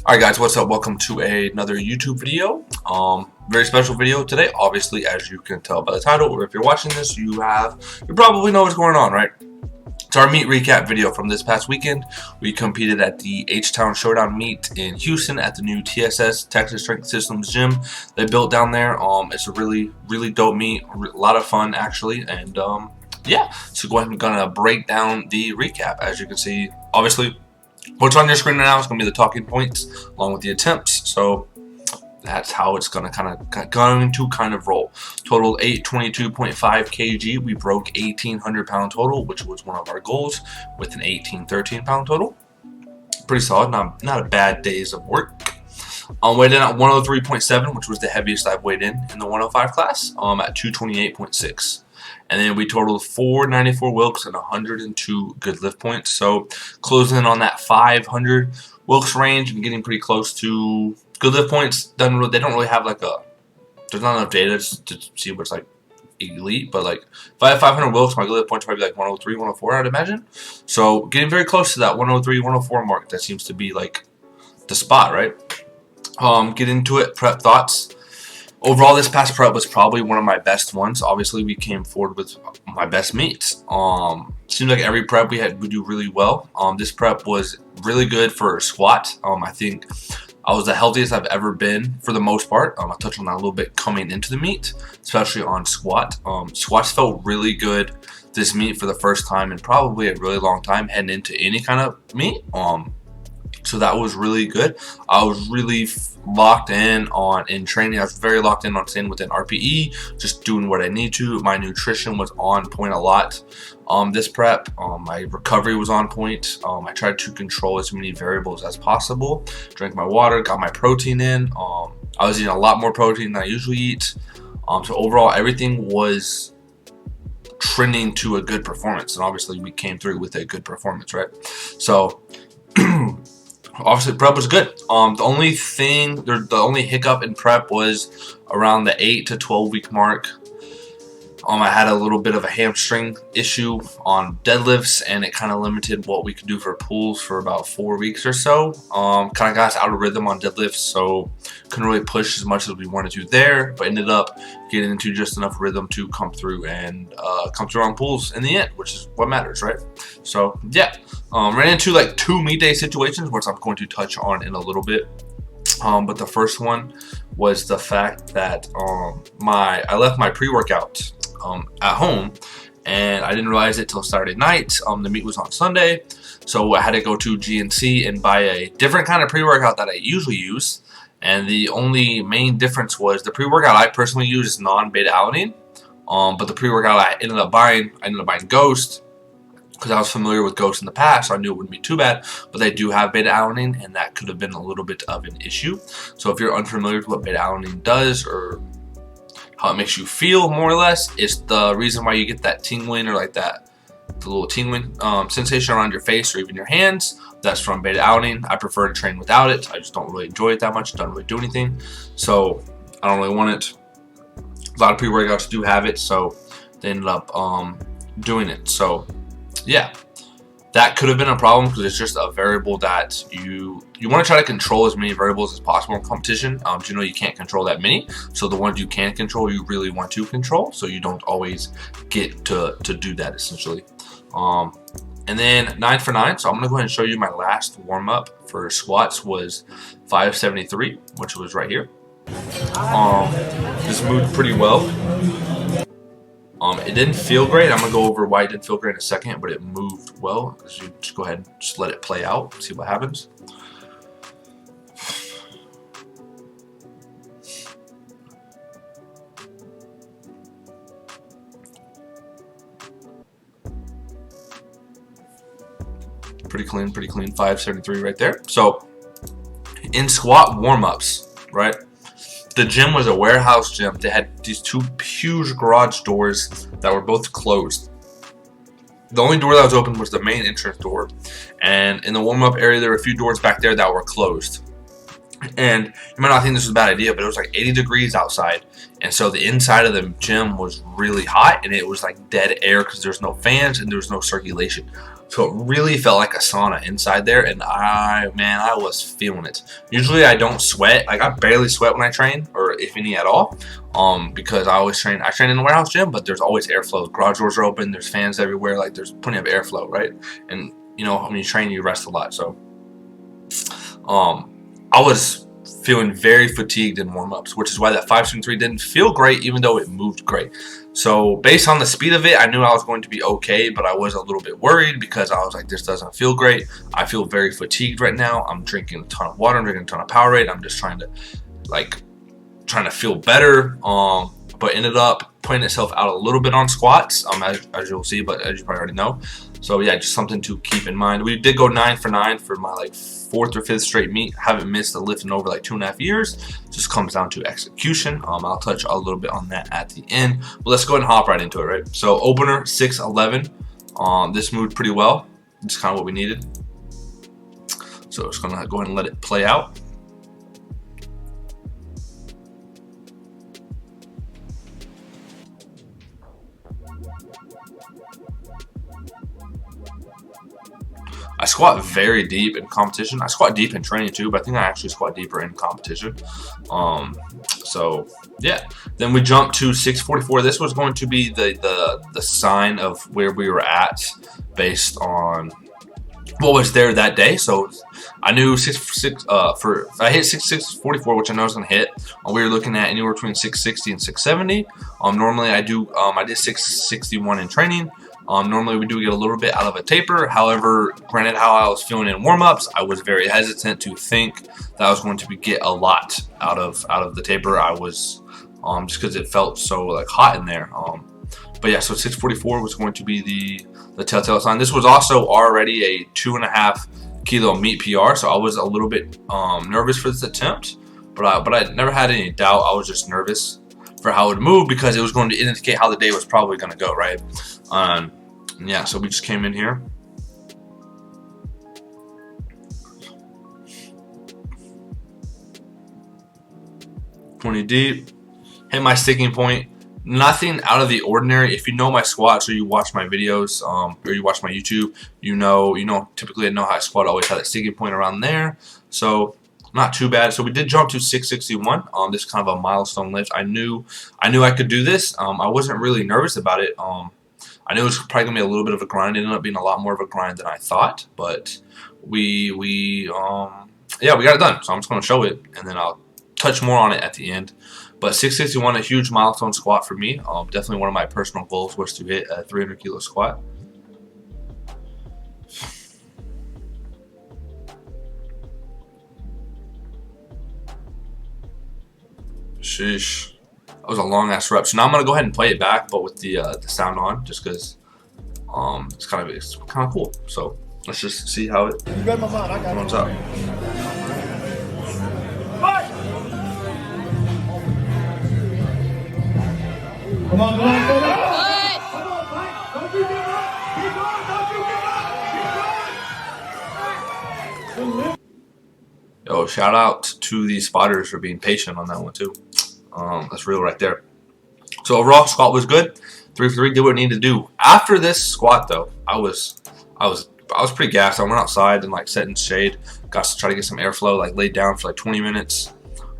Alright guys, what's up? Welcome to another YouTube video. Very special video today. Obviously, as you can tell by the title, or if you're watching this, you probably know what's going on, right? It's our meet recap video from this past weekend. We competed at the H-Town Showdown meet in Houston at the new TSS, Texas Strength Systems gym they built down there. It's a really dope meet, a lot of fun actually, and yeah. So go ahead and gonna break down the recap. As you can see, obviously, what's on your screen right now is going to be the talking points along with the attempts. So that's how it's going to kind of roll. Total 822.5 kg. We broke 1,800 pound total, which was one of our goals, with an 1,813 pound total. Pretty solid. Not a bad days of work. Weighed in at 103.7, which was the heaviest I've weighed in the 105 class. At 228.6. And then we totaled 494 Wilks and 102 good lift points. So closing in on that 500 Wilks range and getting pretty close to good lift points. They don't really have like there's not enough data to see what's like elite, but like if I have 500 Wilks, my good lift points are probably like 103, 104, I'd imagine. So getting very close to that 103, 104 mark. That seems to be like the spot, right? Get into it. Prep thoughts. Overall, this past prep was probably one of my best ones. Obviously, we came forward with my best meets. Seems like every prep we do really well. This prep was really good for squat. I think I was the healthiest I've ever been for the most part. I touched on that a little bit coming into the meet, especially on squat. Squats felt really good this meet for the first time in probably a really long time heading into any kind of meet. So that was really good. I was really locked in in training. I was very locked in on staying within RPE, just doing what I need to. My nutrition was on point a lot. This prep, my recovery was on point. I tried to control as many variables as possible. Drank my water, got my protein in. I was eating a lot more protein than I usually eat. So overall, everything was trending to a good performance, and obviously we came through with a good performance, right? So obviously prep was good. The only hiccup in prep was around the 8 to 12 week mark. I had a little bit of a hamstring issue on deadlifts, and it kind of limited what we could do for pulls for about 4 weeks or so. Kind of got us out of rhythm on deadlifts, so couldn't really push as much as we wanted to there, but ended up getting into just enough rhythm to come through on pulls in the end, which is what matters, right? So yeah, ran into like 2 meet day situations, which I'm going to touch on in a little bit. But the first one was the fact that I left my pre-workout at home, and I didn't realize it till Saturday night. The meet was on Sunday, so I had to go to GNC and buy a different kind of pre-workout that I usually use. And the only main difference was the pre-workout I personally use is non-beta alanine, but the pre-workout I ended up buying Ghost, because I was familiar with Ghost in the past, so I knew it wouldn't be too bad. But they do have beta alanine, and that could have been a little bit of an issue. So if you're unfamiliar with what beta alanine does, or how it makes you feel, more or less, it's the reason why you get that tingling, or like the little tingling sensation around your face or even your hands. That's from beta alanine. I prefer to train without it. I just don't really enjoy it that much. It doesn't really do anything, so I don't really want it. A lot of pre-workouts do have it, so they ended up doing it. So yeah, that could have been a problem, because it's just a variable that you want to try to control as many variables as possible in competition. You know you can't control that many, so the ones you can control, you really want to control, so you don't always get to do that essentially. And then 9 for 9. So I'm gonna go ahead and show you my last warm up for squats was 573, which was right here. This moved pretty well. It didn't feel great. I'm gonna go over why it didn't feel great in a second, but it moved well. So you just go ahead and just let it play out, see what happens. Pretty clean, 573 right there. So in squat warm-ups, right? The gym was a warehouse gym. They had these 2 huge garage doors that were both closed. The only door that was open was the main entrance door. And in the warm-up area, there were a few doors back there that were closed. And you might not think this was a bad idea, but it was like 80 degrees outside And so the inside of the gym was really hot, and it was like dead air because there's no fans and there's no circulation. So it really felt like a sauna inside there, and I was feeling it. Usually I don't sweat. Like, I barely sweat when I train, or if any at all, because I train in the warehouse gym, but there's always airflow. Garage doors are open, there's fans everywhere, like there's plenty of airflow, right? And you know, when you train, you rest a lot. So I was feeling very fatigued in warm-ups, which is why that 5-swing-3 didn't feel great, even though it moved great. So based on the speed of it, I knew I was going to be okay, but I was a little bit worried because I was like, this doesn't feel great. I feel very fatigued right now. I'm drinking a ton of water. I'm drinking a ton of Powerade. I'm just trying to feel better. But ended up putting itself out a little bit on squats, as you'll see, but as you probably already know. So yeah, just something to keep in mind. We did go 9 for 9 for my like 4th or 5th straight meet. Haven't missed a lift in over like 2.5 years. Just comes down to execution. I'll touch a little bit on that at the end. But let's go ahead and hop right into it, right? So opener 6'11". This moved pretty well. It's kind of what we needed. So just gonna go ahead and let it play out. I squat very deep in competition. I squat deep in training too, but I think I actually squat deeper in competition. So yeah. Then we jumped to 644. This was going to be the sign of where we were at based on what was there that day. So I knew I hit 644, which I know I was gonna hit. We were looking at anywhere between 660 and 670. Normally I did 661 in training. Normally we do get a little bit out of a taper. However, granted how I was feeling in warm-ups, I was very hesitant to think that I was going to get a lot out of the taper. I was just because it felt so like hot in there. But yeah, so 644 was going to be the telltale sign. This was also already a 2.5 kilo meet PR, so I was a little bit nervous for this attempt, but I never had any doubt. I was just nervous for how it would move because it was going to indicate how the day was probably going to go, right? Yeah, so we just came in here. $20 deep. Hit my sticking point. Nothing out of the ordinary. If you know my squats or you watch my videos, or you watch my YouTube, you know typically I know how I squat. I always had that sticking point around there. So not too bad. So we did jump to 661. This is kind of a milestone lift. I knew I could do this. I wasn't really nervous about it. I knew it was probably gonna be a little bit of a grind. It ended up being a lot more of a grind than I thought, but yeah, we got it done. So I'm just gonna show it, and then I'll touch more on it at the end. But 661, a huge milestone squat for me. Definitely one of my personal goals was to hit a 300 kilo squat. Sheesh. That was a long ass rep. So now I'm gonna go ahead and play it back, but with the sound on, just because it's kind of cool. So let's just see how it runs out. Come on, come on, come on. Yo, shout out to the spotters for being patient on that one too. That's real right there. So overall, squat was good. 3 for 3, did what it needed to do. After this squat though, I was pretty gassed. I went outside and like sat in shade, got to try to get some airflow, like laid down for like 20 minutes.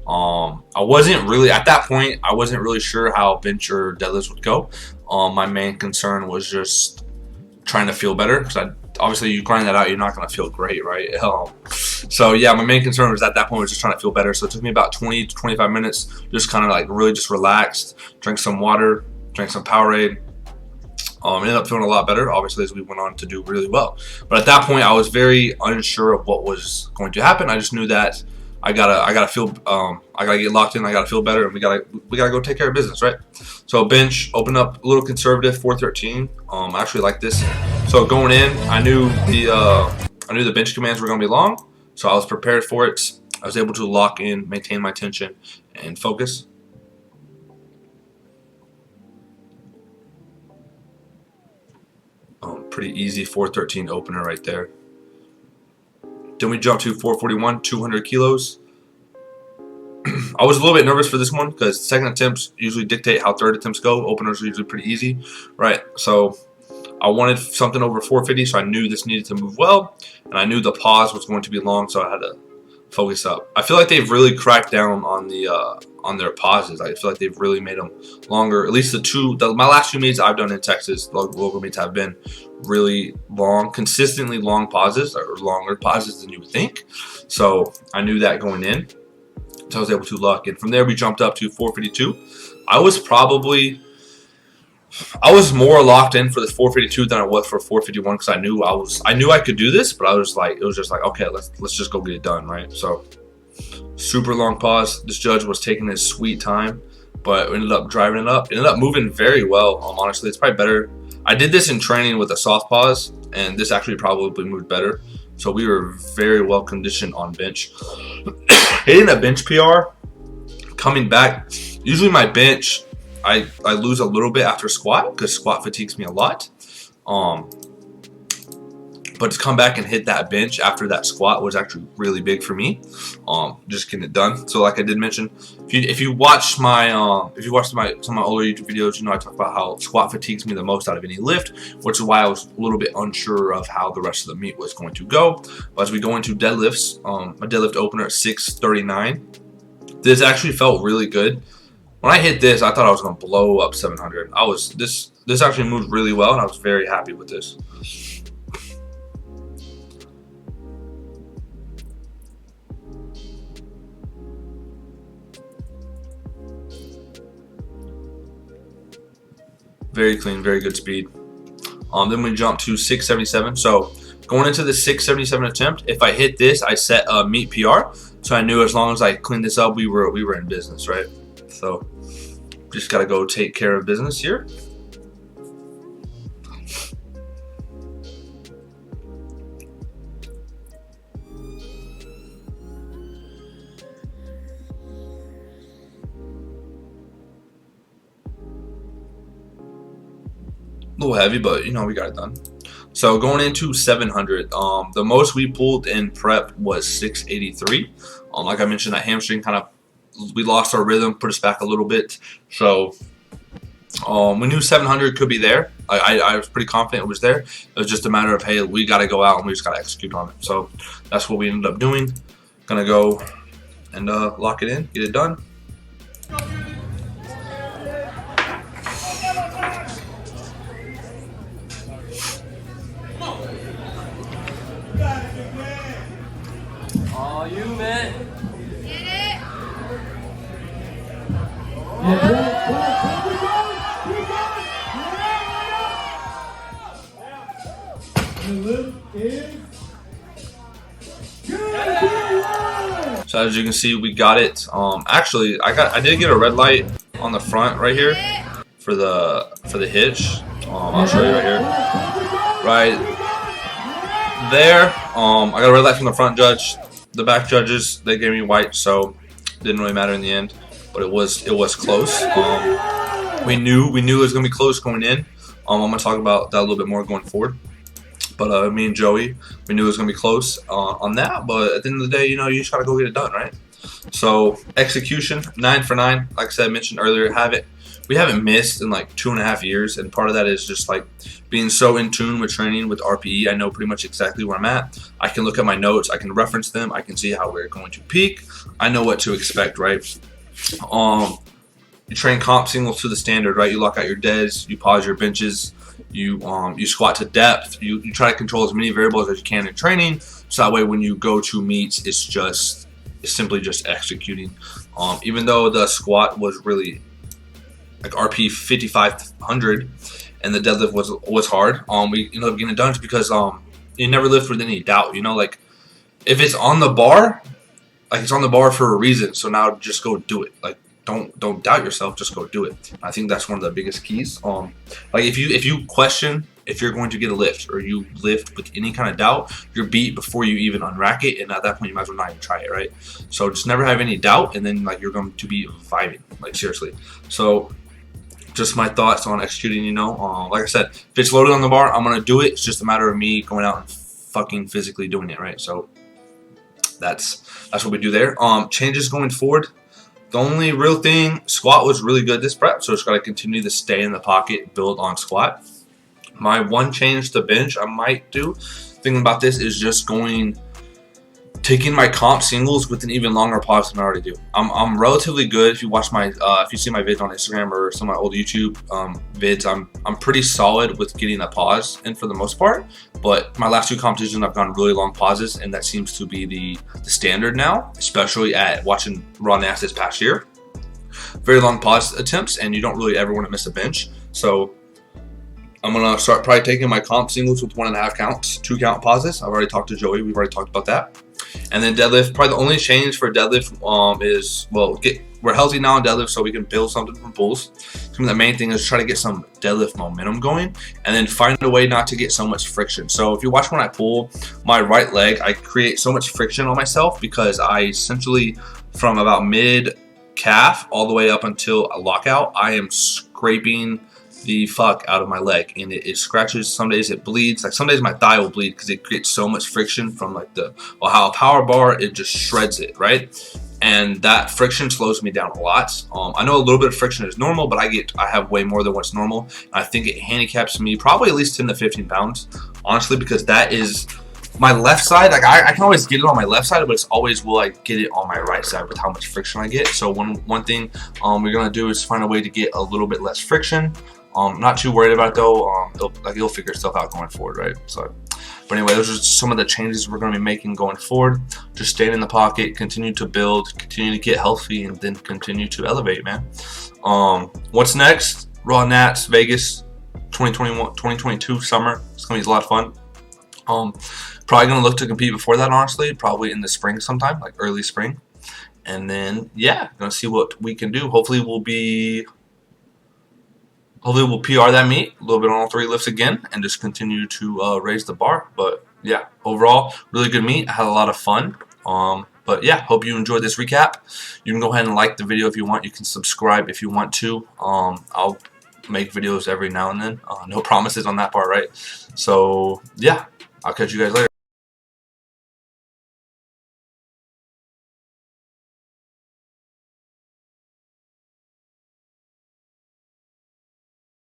I wasn't really at that point. I wasn't really sure how bench or deadlifts would go. My main concern was just trying to feel better because obviously you grind that out, you're not going to feel great, right? So yeah, my main concern was at that point was just trying to feel better. So it took me about 20 to 25 minutes, just kind of like really just relaxed, drank some water, drank some Powerade. Ended up feeling a lot better, obviously, as we went on to do really well. But at that point, I was very unsure of what was going to happen. I just knew that I gotta feel, I gotta get locked in. I gotta feel better, and we gotta go take care of business, right? So bench, open up a little conservative, 413. I actually like this. So going in, I knew the bench commands were gonna be long, so I was prepared for it. I was able to lock in, maintain my tension, and focus. Pretty easy 413 opener right there. Then we jump to 441, 200 kilos. I was a little bit nervous for this one because second attempts usually dictate how third attempts go. Openers are usually pretty easy, right? So I wanted something over 450, so I knew this needed to move well, and I knew the pause was going to be long, so I had to focus up. I feel like they've really cracked down on the on their pauses. I feel like they've really made them longer. At least my last 2 meets I've done in Texas, local meets have been really long, consistently long pauses, or longer pauses than you would think. So I knew that going in, so I was able to luck. And from there we jumped up to 452. I was more locked in for the 452 than I was for 451 because I knew I could do this, but it was just like okay, let's just go get it done, right? So super long pause. This judge was taking his sweet time, but ended up driving it up. It ended up moving very well. Honestly, it's probably better. I did this in training with a soft pause, and this actually probably moved better. So we were very well conditioned on bench. Hitting a bench PR, coming back. Usually my bench, I lose a little bit after squat because squat fatigues me a lot. But to come back and hit that bench after that squat was actually really big for me. Just getting it done. So like I did mention, if you watch some of my older YouTube videos, you know I talk about how squat fatigues me the most out of any lift, which is why I was a little bit unsure of how the rest of the meet was going to go. But as we go into deadlifts, my deadlift opener at 639. This actually felt really good. When I hit this, I thought I was going to blow up 700. This actually moved really well, and I was very happy with this. Very clean, very good speed. Then we jump to 677. So going into the 677 attempt, if I hit this, I set a meet PR. So I knew as long as I cleaned this up, we were in business, right? So just gotta go take care of business here. A little heavy, but you know, we got it done. So going into 700, the most we pulled in prep was 683. Like I mentioned, that hamstring we lost our rhythm, put us back a little bit. So we knew 700 could be there. I was pretty confident it was there. It was just a matter of, hey, we got to go out and we just got to execute on it. So that's what we ended up doing. Gonna go and lock it in, get it done. Oh, you man. Get it. So as you can see, we got it. Actually, I did get a red light on the front right here for the hitch. I'll show you right here. Right there. I got a red light from the front judge. The back judges, they gave me white, so it didn't really matter in the end. But it was close. We knew it was gonna be close going in. I'm gonna talk about that a little bit more going forward. But me and Joey, we knew it was gonna be close on that. But at the end of the day, you know, you just gotta go get it done, right? So execution, 9 for 9. Like I said, I mentioned earlier, we haven't missed in like 2.5 years, and part of that is just like being so in tune with training with RPE. I know pretty much exactly where I'm at. I can look at my notes, I can reference them, I can see how we're going to peak. I know what to expect, right? You train comp singles to the standard, right? You lock out your deads, you pause your benches, you squat to depth. You try to control as many variables as you can in training, so that way when you go to meets, it's simply just executing. Even though the squat was really like RP 5500 and the deadlift was hard, we ended up getting it done just because you never lift with any doubt. You know, like if it's on the bar, like it's on the bar for a reason. So now just go do it. Like don't doubt yourself, just go do it. I think that's one of the biggest keys. Like if you question if you're going to get a lift, or you lift with any kind of doubt, you're beat before you even unrack it, and at that point you might as well not even try it, right? So just never have any doubt, and then like you're going to be vibing, like seriously. So just my thoughts on executing, you know. Like I said, if it's loaded on the bar, I'm gonna do it. It's just a matter of me going out and fucking physically doing it, right? So that's what we do there. Changes going forward. The only real thing, squat was really good this prep, so just got to continue to stay in the pocket, build on squat. My one change to bench I might do, thinking about this, is just taking my comp singles with an even longer pause than I already do. I'm relatively good. If you watch my, if you see my vids on Instagram or some of my old YouTube vids, I'm pretty solid with getting a pause in for the most part. But my last 2 competitions, I've gone really long pauses, and that seems to be the standard now, especially at watching Raw Nats this past year. Very long pause attempts, and you don't really ever want to miss a bench. So I'm gonna start probably taking my comp singles with 1.5 counts, 2 count pauses. I've already talked to Joey. We've already talked about that. And then deadlift, probably the only change for deadlift is, well, we're healthy now in deadlift, so we can build something from pulls. So the main thing is try to get some deadlift momentum going, and then find a way not to get so much friction. So if you watch when I pull my right leg, I create so much friction on myself because I essentially, from about mid calf all the way up until a lockout, I am scraping the fuck out of my leg, and it scratches. Some days it bleeds. Like some days my thigh will bleed because it creates so much friction from like how a power bar, it just shreds it, right? And that friction slows me down a lot. I know a little bit of friction is normal, but I have way more than what's normal. I think it handicaps me probably at least 10 to 15 pounds, honestly, because that is my left side. Like I can always get it on my left side, but it's always will I get it on my right side with how much friction I get. So one thing we're gonna do is find a way to get a little bit less friction. Not too worried about it though. It'll figure itself out going forward, right? So, but anyway, those are some of the changes we're going to be making going forward. Just staying in the pocket, continue to build, continue to get healthy, and then continue to elevate, man. What's next? Raw Nats Vegas 2022 summer. It's going to be a lot of fun. Probably going to look to compete before that, honestly. Probably in the spring sometime, like early spring. And then, yeah, going to see what we can do. Hopefully we'll PR that meet a little bit on all 3 lifts again, and just continue to raise the bar. But yeah, overall, really good meet. I had a lot of fun. But yeah, hope you enjoyed this recap. You can go ahead and like the video if you want. You can subscribe if you want to. I'll make videos every now and then. No promises on that part, right? So yeah, I'll catch you guys later.